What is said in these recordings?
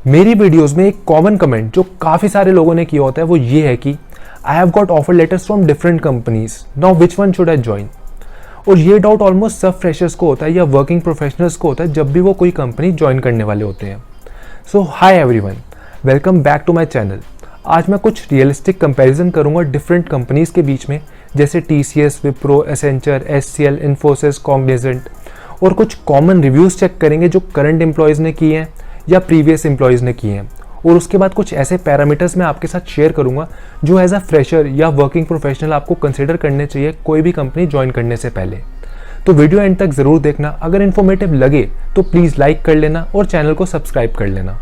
मेरी वीडियोस में एक कॉमन कमेंट जो काफ़ी सारे लोगों ने किया होता है वो ये है कि I have got offer letters from different companies, now which one should I join. और ये डाउट ऑलमोस्ट सब फ्रेशर्स को होता है या वर्किंग प्रोफेशनल्स को होता है जब भी वो कोई कंपनी ज्वाइन करने वाले होते हैं। So hi everyone, welcome back to my channel. आज मैं कुछ रियलिस्टिक कंपैरिजन करूंगा डिफरेंट कंपनीज के बीच में, जैसे TCS, Wipro, Accenture, SCL, Infosys, Cognizant, और कुछ कॉमन रिव्यूज़ चेक करेंगे जो करंट एम्प्लॉयज़ ने किए हैं या प्रीवियस एम्प्लॉयज़ ने किए हैं। और उसके बाद कुछ ऐसे पैरामीटर्स मैं आपके साथ शेयर करूंगा जो एज अ फ्रेशर या वर्किंग प्रोफेशनल आपको कंसिडर करने चाहिए कोई भी कंपनी ज्वाइन करने से पहले। तो वीडियो एंड तक ज़रूर देखना। अगर इन्फॉर्मेटिव लगे तो प्लीज़ लाइक कर लेना और चैनल को सब्सक्राइब कर लेना।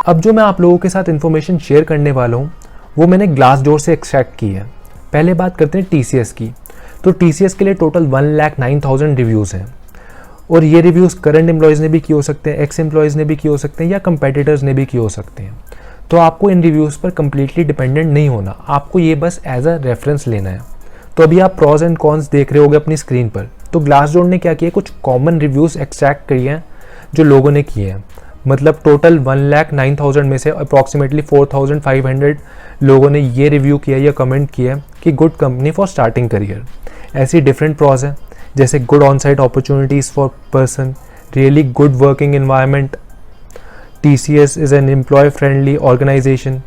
अब जो मैं आप लोगों के साथ इन्फॉर्मेशन शेयर करने वाला हूँ वो मैंने ग्लासडोर से एक्सट्रैक्ट की है। पहले बात करते हैं TCS की। तो TCS के लिए टोटल 1,09,000 रिव्यूज़ हैं और ये रिव्यूज़ करंट एम्प्लॉयज़ ने भी किए हो सकते हैं, एक्स एम्प्लॉयज़ ने भी किए हो सकते हैं या कंपेटिटर्स ने भी किए हो सकते हैं। तो आपको इन रिव्यूज़ पर कम्प्लीटली डिपेंडेंट नहीं होना, आपको ये बस एज अ रेफरेंस लेना है। तो अभी आप प्रॉज एंड कॉन्स देख रहे होगे अपनी स्क्रीन पर। तो ग्लासडोर ने क्या किया, कुछ कॉमन रिव्यूज़ एक्सट्रैक्ट किए हैं जो लोगों ने किए हैं। मतलब टोटल 1,09,000 में से अप्रॉक्सीमेटली 4,500 लोगों ने ये रिव्यू किया या कमेंट किया कि good company for starting career. ऐसी डिफरेंट प्रॉज है जैसे good on site opportunities for person, really good working environment, TCS is an employ friendly organization,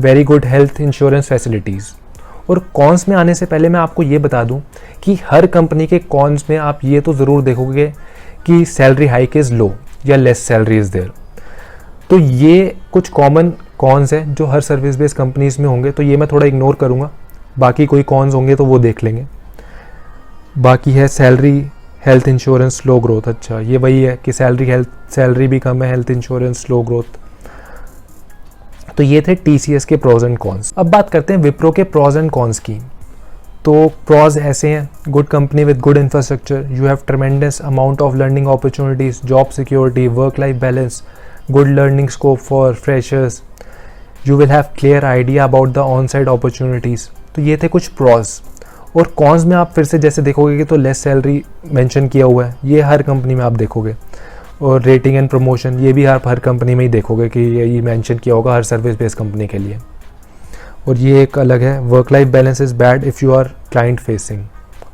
very good health insurance facilities. और कॉन्स में आने से पहले मैं आपको ये बता दूं कि हर कंपनी के कॉन्स में आप ये तो ज़रूर देखोगे कि सैलरी हाइक इज़ लो या लेस सैलरी इज़ देयर। तो ये कुछ कॉमन कॉन्स हैं जो हर सर्विस बेस्ड कंपनीज में होंगे, तो ये मैं थोड़ा इग्नोर करूँगा। बाकी कोई कॉन्स होंगे तो वो देख लेंगे। बाकी है salary, health insurance, slow growth. अच्छा, ये वही है कि सैलरी भी कम है, हेल्थ इंश्योरेंस, स्लो ग्रोथ। तो ये थे TCS के प्रॉज एंड कॉन्स। अब बात करते हैं विप्रो के प्रॉज एंड कॉन्स की। तो प्रॉज ऐसे हैं, good company with good infrastructure, you have ट्रेमेंडस amount of learning opportunities, job security, work life balance, good learning scope for freshers, you will have clear idea about the on site opportunities. तो ये थे कुछ pros. और cons में आप फिर से जैसे देखोगे कि तो लेस सैलरी मेंशन किया हुआ है, ये हर कंपनी में आप देखोगे। और रेटिंग एंड प्रमोशन, ये भी आप हर कंपनी में ही देखोगे कि ये मेंशन किया होगा हर सर्विस बेस्ड कंपनी के लिए। और ये एक अलग है, work life balance is bad if you are client facing.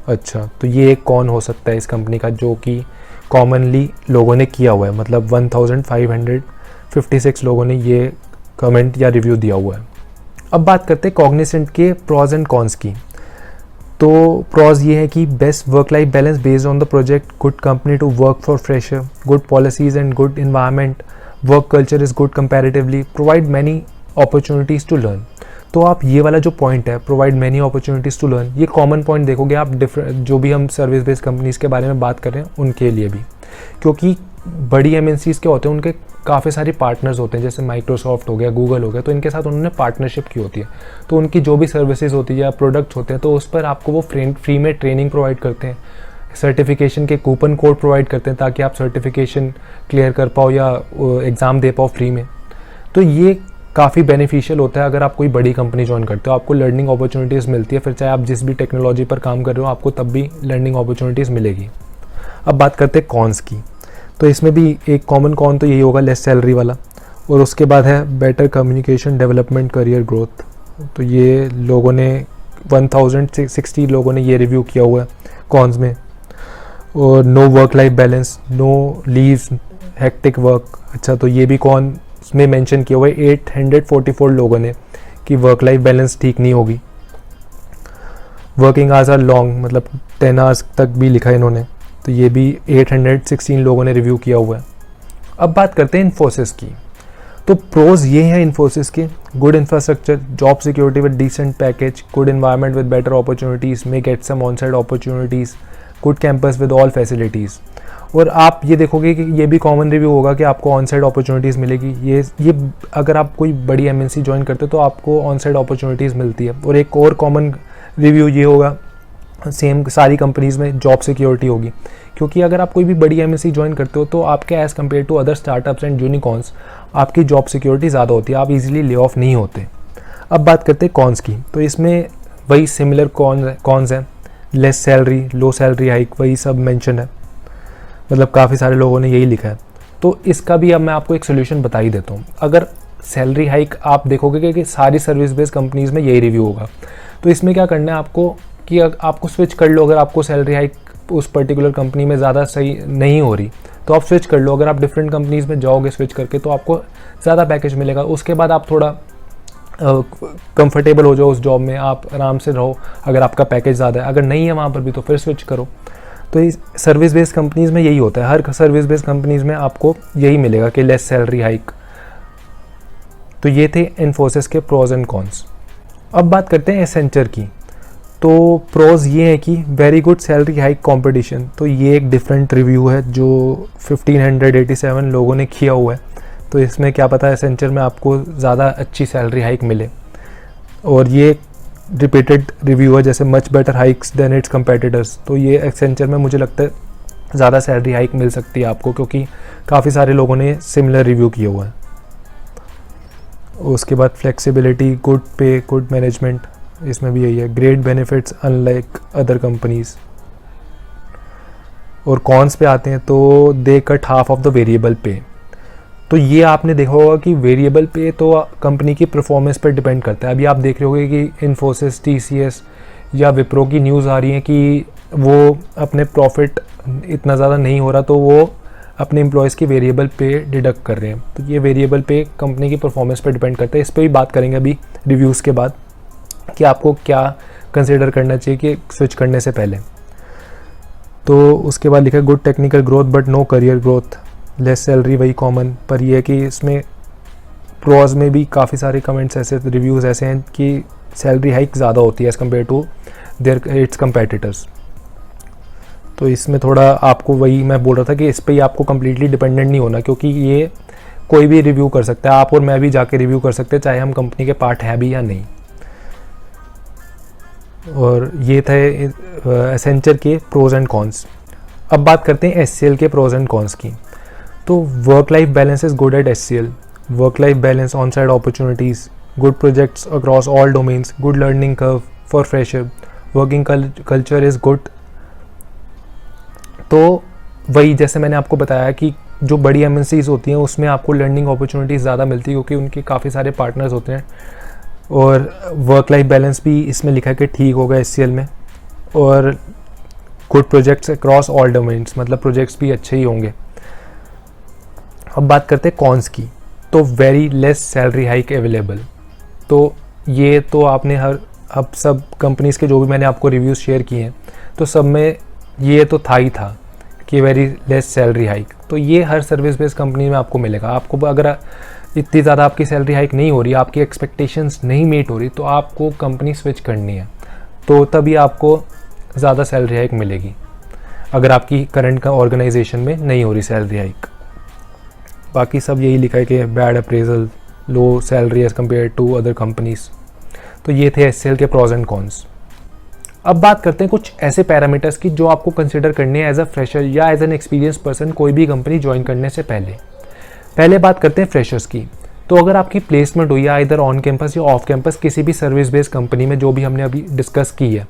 अच्छा, तो ये एक कौन हो सकता है इस कंपनी का जो कि कॉमनली लोगों ने किया हुआ है। मतलब 1,556 लोगों ने ये कमेंट या रिव्यू दिया हुआ है। अब बात करते हैं कॉग्निजेंट के प्रॉज एंड कॉन्स की। तो प्रॉज ये है कि best work life balance based on the project, good company to work for fresher, good policies and good environment, work culture is good comparatively, provide many opportunities to learn. तो आप ये वाला जो पॉइंट है, provide many opportunities to learn, ये common point देखोगे आप different जो भी हम सर्विस बेस्ड कंपनीज़ के बारे में बात कर रहे हैं उनके लिए भी। क्योंकि बड़ी MNCs के होते हैं, उनके काफ़ी सारे पार्टनर्स होते हैं, जैसे माइक्रोसॉफ्ट हो गया, गूगल हो गया, तो इनके साथ उन्होंने पार्टनरशिप की होती है। तो उनकी जो भी सर्विसेज होती है या प्रोडक्ट्स होते हैं तो उस पर आपको वो फ्री में ट्रेनिंग प्रोवाइड करते हैं, सर्टिफिकेशन के कूपन कोड प्रोवाइड करते हैं ताकि आप सर्टिफिकेशन क्लियर कर पाओ या एग्ज़ाम दे पाओ फ्री में। तो ये काफ़ी बेनिफिशियल होता है अगर आप कोई बड़ी कंपनी ज्वाइन करते हो, आपको लर्निंग अपॉर्चुनिटीज़ मिलती है। फिर चाहे आप जिस भी टेक्नोलॉजी पर काम कर रहे हो आपको तब भी लर्निंग अपॉर्चुनिटीज़ मिलेगी। अब बात करते हैं कॉन्स की। तो इसमें भी एक कॉमन कॉन तो यही होगा, लेस सैलरी वाला। और उसके बाद है better communication, development, career growth. तो ये लोगों ने 1,060 लोगों ने ये रिव्यू किया हुआ है कॉन्स में। और no work life balance, no leaves, hectic work. अच्छा, तो ये भी कॉन में मेंशन किया हुआ है 844 लोगों ने कि वर्क लाइफ बैलेंस ठीक नहीं होगी। वर्किंग आवर्स आर लॉन्ग, मतलब 10 आवर्स तक भी लिखा है इन्होंने। तो ये भी 816 लोगों ने रिव्यू किया हुआ है। अब बात करते हैं इन्फोसिस की। तो प्रोज ये हैं इन्फोसिस के, good infrastructure, job security with decent package, good environment with better opportunities, may get some on side opportunities, good campus with all facilities. और आप ये देखोगे कि ये भी कॉमन रिव्यू होगा कि आपको ऑन साइड अपॉर्चुनिटीज़ मिलेगी। ये अगर आप कोई बड़ी MNC ज्वाइन करते हो तो आपको ऑन साइड अपॉर्चुनिटीज़ मिलती है। और एक और कॉमन रिव्यू ये होगा, सेम सारी कंपनीज़ में जॉब सिक्योरिटी होगी। क्योंकि अगर आप कोई भी बड़ी MNC ज्वाइन करते हो तो आपके as compare to other startups and unicorns आपकी जॉब सिक्योरिटी ज़्यादा होती है, आप इजीली ले ऑफ नहीं होते। अब बात करते हैं कॉन्स की। तो इसमें वही सिमिलर कॉन्स हैं, लेस सैलरी, लो सैलरी हाइक, वही सब मेंशन है। मतलब काफ़ी सारे लोगों ने यही लिखा है। तो इसका भी अब मैं आपको एक सोल्यूशन बता ही देता हूँ। अगर सैलरी हाइक आप देखोगे कि सारी सर्विस बेस्ड कंपनीज़ में यही रिव्यू होगा, तो इसमें क्या करना है आपको कि आपको स्विच कर लो। अगर आपको सैलरी हाइक उस पर्टिकुलर कंपनी में ज़्यादा सही नहीं हो रही तो आप स्विच कर लो। अगर आप डिफरेंट कंपनीज़ में जाओगे स्विच करके तो आपको ज़्यादा पैकेज मिलेगा। उसके बाद आप थोड़ा कंफर्टेबल हो जाओ उस जॉब में, आप आराम से रहो अगर आपका पैकेज ज़्यादा है। अगर नहीं है वहाँ पर भी तो फिर स्विच करो। तो इस सर्विस बेस्ड कंपनीज़ में यही होता है, हर सर्विस बेस्ड कंपनीज़ में आपको यही मिलेगा कि लेस सैलरी हाइक। तो ये थे इन्फोसिस के प्रोज एंड कॉन्स। अब बात करते हैं एसेंचर की। तो प्रोज ये है कि very good salary hike competition. तो ये एक डिफरेंट रिव्यू है जो 1587 लोगों ने किया हुआ है। तो इसमें क्या पता एसेंचर में आपको ज़्यादा अच्छी सैलरी हाइक मिले। और ये रिपीटेड रिव्यू है, जैसे much better hikes than its competitors. तो ये एसेंचर में मुझे लगता है ज़्यादा सैलरी हाइक मिल सकती है आपको, क्योंकि काफ़ी सारे लोगों ने सिमिलर रिव्यू किया हुआ है। उसके बाद flexibility, good pay, good management, इसमें भी यही है। Great benefits unlike other companies. और कॉन्स पे आते हैं तो they cut half of the variable pay. तो ये आपने देखा होगा कि वेरिएबल पे तो कंपनी की परफॉर्मेंस पर डिपेंड करता है। अभी आप देख रहे होंगे कि इन्फोसिस, टीसीएस या विप्रो की न्यूज़ आ रही है कि वो अपने प्रॉफिट इतना ज़्यादा नहीं हो रहा तो वो अपने एम्प्लॉयज़ की वेरिएबल पे डिडक्ट कर रहे हैं। तो ये वेरिएबल पे कंपनी की परफॉर्मेंस पर डिपेंड करता है। इस पर भी बात करेंगे अभी रिव्यूज़ के बाद कि आपको क्या कंसिडर करना चाहिए कि स्विच करने से पहले। तो उसके बाद लिखा है good technical growth but no career growth, less salary, वही कॉमन। पर यह है कि इसमें प्रोज में भी काफ़ी सारे कमेंट्स ऐसे, रिव्यूज़ ऐसे हैं कि सैलरी हाइक ज़्यादा होती है as compare to their its competitors. तो इसमें थोड़ा आपको, वही मैं बोल रहा था कि इस पर ही आपको कम्प्लीटली डिपेंडेंट नहीं होना, क्योंकि ये कोई भी रिव्यू कर सकता है। आप और मैं भी जाके रिव्यू कर सकते हैं, चाहे हम कंपनी के पार्ट हैं भी या नहीं। और ये थे एसेंचर के प्रोज एंड कॉन्स। अब बात करते हैं एचसीएल के प्रोज एंड कॉन्स की। तो work life balance is good at HCL. Work life balance, on side opportunities, good projects across all domains, good learning curve for fresher, working culture is good. तो वही जैसे मैंने आपको बताया कि जो बड़ी एमएनसीज़ होती हैं उसमें आपको लर्निंग अपॉर्चुनिटीज़ ज़्यादा मिलती है, क्योंकि उनके काफ़ी सारे पार्टनर्स होते हैं। और वर्क लाइफ बैलेंस भी इसमें लिखा है कि ठीक होगा एचसीएल में। और good projects across all domains, मतलब प्रोजेक्ट्स भी अच्छे ही होंगे। अब बात करते हैं कॉन्स की। तो very less salary hike available. तो ये तो आपने अब सब कंपनीज़ के जो भी मैंने आपको रिव्यूज़ शेयर किए हैं तो सब में ये तो था ही था कि वेरी लेस सैलरी हाइक। तो ये हर सर्विस बेस्ड कंपनी में आपको मिलेगा। आपको अगर इतनी ज़्यादा आपकी सैलरी हाइक नहीं हो रही, आपकी एक्सपेक्टेशंस नहीं मीट हो रही, तो आपको कंपनी स्विच करनी है। तो तभी आपको ज़्यादा सैलरी हाइक मिलेगी, अगर आपकी करंट का ऑर्गेनाइजेशन में नहीं हो रही सैलरी हाइक। बाकी सब यही लिखा है कि bad appraisal, low salary as compare to other companies. तो ये थे एचसीएल के प्रोज एंड कॉन्स। अब बात करते हैं कुछ ऐसे पैरामीटर्स की जो आपको कंसिडर करने हैं एज अ फ्रेशर या एज एन एक्सपीरियंस पर्सन कोई भी कंपनी ज्वाइन करने से पहले बात करते हैं फ्रेशर्स की। तो अगर आपकी प्लेसमेंट हुई है इधर ऑन कैंपस या ऑफ कैंपस किसी भी सर्विस बेस्ड कंपनी में, जो भी हमने अभी डिस्कस की है,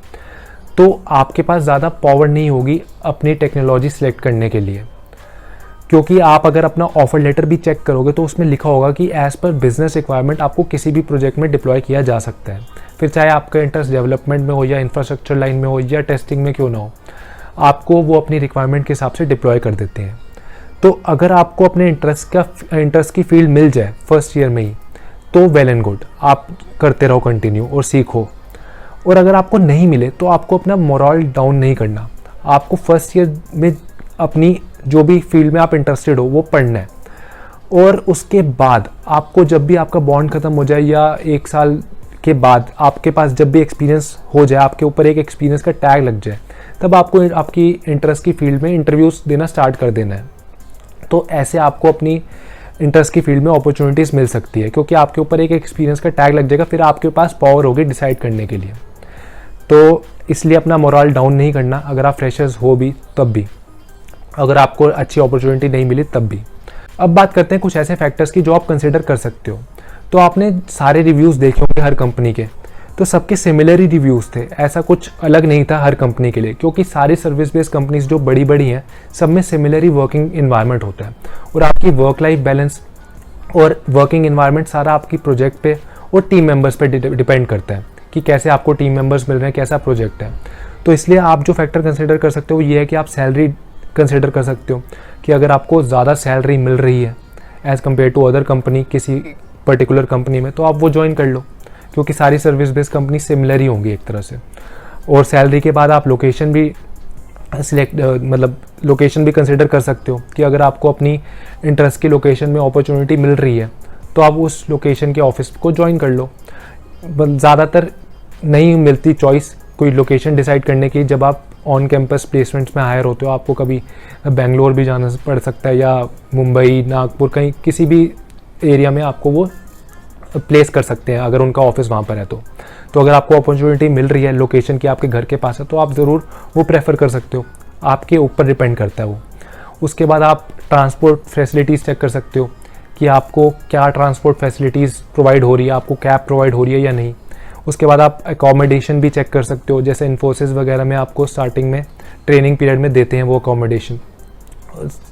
तो आपके पास ज़्यादा पावर नहीं होगी अपनी टेक्नोलॉजी सिलेक्ट करने के लिए। क्योंकि आप अगर अपना ऑफर लेटर भी चेक करोगे तो उसमें लिखा होगा कि एज़ पर बिजनेस रिक्वायरमेंट आपको किसी भी प्रोजेक्ट में डिप्लॉय किया जा सकता है। फिर चाहे आपका इंटरेस्ट डेवलपमेंट में हो या इंफ्रास्ट्रक्चर लाइन में हो या टेस्टिंग में क्यों ना हो, आपको वो अपनी रिक्वायरमेंट के हिसाब से डिप्लॉय कर देते हैं। तो अगर आपको अपने इंटरेस्ट की फील्ड मिल जाए फर्स्ट ईयर में ही तो वेल एंड गुड, आप करते रहो कंटिन्यू और सीखो। और अगर आपको नहीं मिले तो आपको अपना मोरल डाउन नहीं करना। आपको फर्स्ट ईयर में अपनी जो भी फील्ड में आप इंटरेस्टेड हो वो पढ़ना है। और उसके बाद आपको जब भी आपका बॉन्ड ख़त्म हो जाए या 1 साल के बाद आपके पास जब भी एक्सपीरियंस हो जाए, आपके ऊपर एक एक्सपीरियंस का टैग लग जाए, तब आपको आपकी इंटरेस्ट की फील्ड में इंटरव्यूज़ देना स्टार्ट कर देना है। तो ऐसे आपको अपनी इंटरेस्ट की फील्ड में अपॉर्चुनिटीज़ मिल सकती है, क्योंकि आपके ऊपर एक एक्सपीरियंस का टैग लग जाएगा, फिर आपके पास पावर होगी डिसाइड करने के लिए। तो इसलिए अपना मोरल डाउन नहीं करना, अगर आप फ्रेशर्स हो भी तब भी, अगर आपको अच्छी अपॉर्चुनिटी नहीं मिली तब भी। अब बात करते हैं कुछ ऐसे फैक्टर्स की जो आप कंसिडर कर सकते हो। तो आपने सारे रिव्यूज़ देखे होंगे हर कंपनी के, तो सबके सिमिलर ही रिव्यूज़ थे, ऐसा कुछ अलग नहीं था हर कंपनी के लिए, क्योंकि सारी सर्विस बेस्ड कंपनीज जो बड़ी बड़ी हैं सब में सिमिलर ही वर्किंग इन्वायरमेंट होता है। और आपकी वर्क लाइफ बैलेंस और वर्किंग इन्वायरमेंट सारा आपकी प्रोजेक्ट पे और टीम मेंबर्स पे डिपेंड करता है कि कैसे आपको टीम मेंबर्स मिल रहे हैं, कैसा प्रोजेक्ट है। तो इसलिए आप जो फैक्टर कंसिडर कर सकते हो ये है कि आप सैलरी कंसिडर कर सकते हो कि अगर आपको ज़्यादा सैलरी मिल रही है as compare to other company किसी पर्टिकुलर कंपनी में, तो आप वो ज्वाइन कर लो, क्योंकि सारी सर्विस बेस्ड कंपनी सिमिलर ही होंगी एक तरह से। और सैलरी के बाद आप लोकेशन भी लोकेशन भी कंसिडर कर सकते हो कि अगर आपको अपनी इंटरेस्ट की लोकेशन में अपॉर्चुनिटी मिल रही है तो आप उस लोकेशन के ऑफिस को ज्वाइन कर लो। ज़्यादातर नहीं मिलती चॉइस कोई लोकेशन डिसाइड करने की, जब आप ऑन कैंपस प्लेसमेंट्स में हायर होते हो आपको कभी बेंगलोर भी जाना पड़ सकता है या मुंबई, नागपुर, कहीं किसी भी एरिया में आपको वो प्लेस कर सकते हैं अगर उनका ऑफिस वहाँ पर है तो अगर आपको अपॉर्चुनिटी मिल रही है लोकेशन की आपके घर के पास है तो आप ज़रूर वो प्रेफर कर सकते हो, आपके ऊपर डिपेंड करता है वो। उसके बाद आप ट्रांसपोर्ट फैसिलिटीज़ चेक कर सकते हो कि आपको क्या ट्रांसपोर्ट फैसिलिटीज़ प्रोवाइड हो रही है, आपको कैब प्रोवाइड हो रही है या नहीं। उसके बाद आप अकोमोडेशन भी चेक कर सकते हो, जैसे इन्फोसिस वगैरह में आपको स्टार्टिंग में ट्रेनिंग पीरियड में देते हैं वो अकोमोडेशन,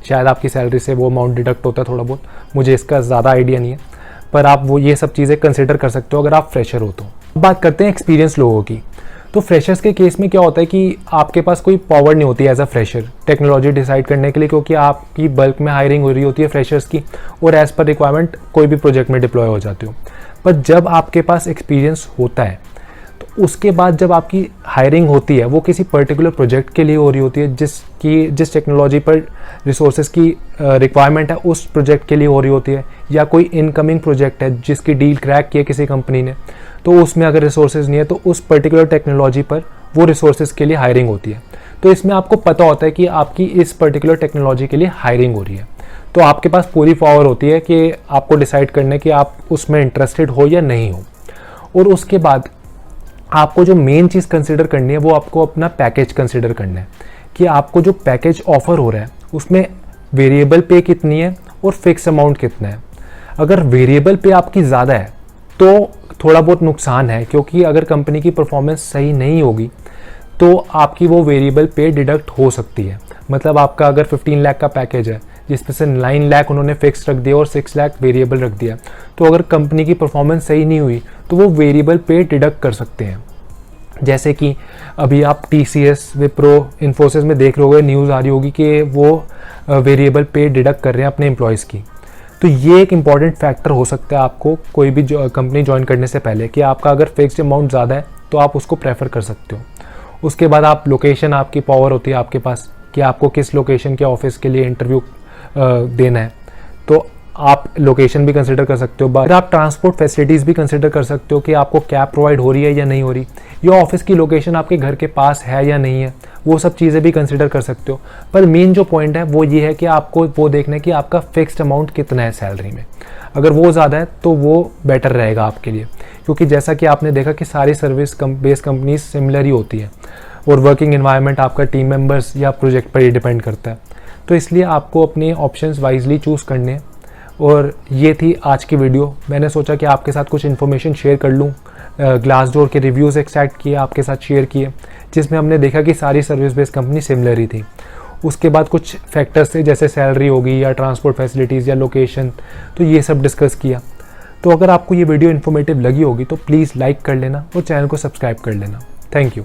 शायद आपकी सैलरी से वो अमाउंट डिडक्ट होता है थोड़ा बहुत, मुझे इसका ज़्यादा आइडिया नहीं है, पर आप वो ये सब चीज़ें कंसिडर कर सकते हो अगर आप फ्रेशर हो तो। बात करते हैं एक्सपीरियंस लोगों की। तो फ्रेशर्स के केस में क्या होता है कि आपके पास कोई पावर नहीं होती as a fresher technology decide करने के लिए, क्योंकि आपकी बल्क में हायरिंग हो रही होती है फ्रेशर्स की और एज़ पर रिक्वायरमेंट कोई भी प्रोजेक्ट में डिप्लॉय हो जाते हो। पर जब आपके पास एक्सपीरियंस होता है तो उसके बाद जब आपकी हायरिंग होती है वो किसी पर्टिकुलर प्रोजेक्ट के लिए हो रही होती है, जिस टेक्नोलॉजी पर रिसोर्सेज की रिक्वायरमेंट है उस प्रोजेक्ट के लिए हो रही होती है, या कोई इनकमिंग प्रोजेक्ट है जिसकी डील क्रैक की है किसी कंपनी ने, तो उसमें अगर रिसोर्सेज नहीं है तो उस पर्टिकुलर टेक्नोलॉजी पर वो रिसोर्सेज के लिए हायरिंग होती है। तो इसमें आपको पता होता है कि आपकी इस पर्टिकुलर टेक्नोलॉजी के लिए हायरिंग हो रही है, तो आपके पास पूरी पावर होती है कि आपको डिसाइड करने की आप उसमें इंटरेस्टेड हो या नहीं हो। और उसके बाद आपको जो मेन चीज़ कंसिडर करनी है वो आपको अपना पैकेज कंसिडर करना है कि आपको जो पैकेज ऑफर हो रहा है उसमें वेरिएबल पे कितनी है और फिक्स अमाउंट कितना है। अगर वेरिएबल पे आपकी ज़्यादा है तो थोड़ा बहुत नुकसान है, क्योंकि अगर कंपनी की परफॉर्मेंस सही नहीं होगी तो आपकी वो वेरिएबल पे डिडक्ट हो सकती है। मतलब आपका अगर 15 लाख का पैकेज है जिसमें से 9 लाख उन्होंने फिक्स रख दिया और 6 लाख वेरिएबल रख दिया, तो अगर कंपनी की परफॉर्मेंस सही नहीं हुई तो वो वेरिएबल पे डिडक्ट कर सकते हैं। जैसे कि अभी आप TCS, विप्रो, इन्फोसिस में देख रहे होगे, न्यूज़ आ रही होगी कि वो वेरिएबल पे डिडक्ट कर रहे हैं अपने एम्प्लॉयज़ की। तो ये एक इम्पॉर्टेंट फैक्टर हो सकता है आपको कोई भी कंपनी ज्वाइन करने से पहले, कि आपका अगर फिक्स्ड अमाउंट ज़्यादा है तो आप उसको प्रेफर कर सकते हो। उसके बाद आप लोकेशन, आपकी पावर होती है आपके पास कि आपको किस लोकेशन के ऑफिस के लिए इंटरव्यू देना है, तो आप लोकेशन भी कंसिडर कर सकते हो। फिर आप ट्रांसपोर्ट फैसिलिटीज़ भी कंसिडर कर सकते हो कि आपको कैब प्रोवाइड हो रही है या नहीं हो रही, या ऑफिस की लोकेशन आपके घर के पास है या नहीं है, वो सब चीज़ें भी कंसिडर कर सकते हो। पर मेन जो पॉइंट है वो ये है कि आपको वो देखना है कि आपका फिक्स्ड अमाउंट कितना है सैलरी में। अगर वो ज़्यादा है तो वो बेटर रहेगा आपके लिए, क्योंकि जैसा कि आपने देखा कि सारी सर्विस बेस्ड कंपनीज सिमिलर ही होती है और वर्किंग एनवायरनमेंट आपका टीम मेंबर्स या प्रोजेक्ट पर ही डिपेंड करता है। तो इसलिए आपको अपने ऑप्शंस वाइजली चूज़ करने हैं। और ये थी आज की वीडियो। मैंने सोचा कि आपके साथ कुछ इन्फॉर्मेशन शेयर कर लूँ। ग्लासडोर के रिव्यूज़ एक्सट्रैक्ट किए, आपके साथ शेयर किए, जिसमें हमने देखा कि सारी सर्विस बेस्ड कंपनी सिमिलर ही थी। उसके बाद कुछ फैक्टर्स थे जैसे सैलरी होगी या ट्रांसपोर्ट फैसिलिटीज़ या लोकेशन, तो ये सब डिस्कस किया। तो अगर आपको ये वीडियो इन्फॉर्मेटिव लगी होगी तो प्लीज़ लाइक कर लेना और चैनल को सब्सक्राइब कर लेना। Thank you.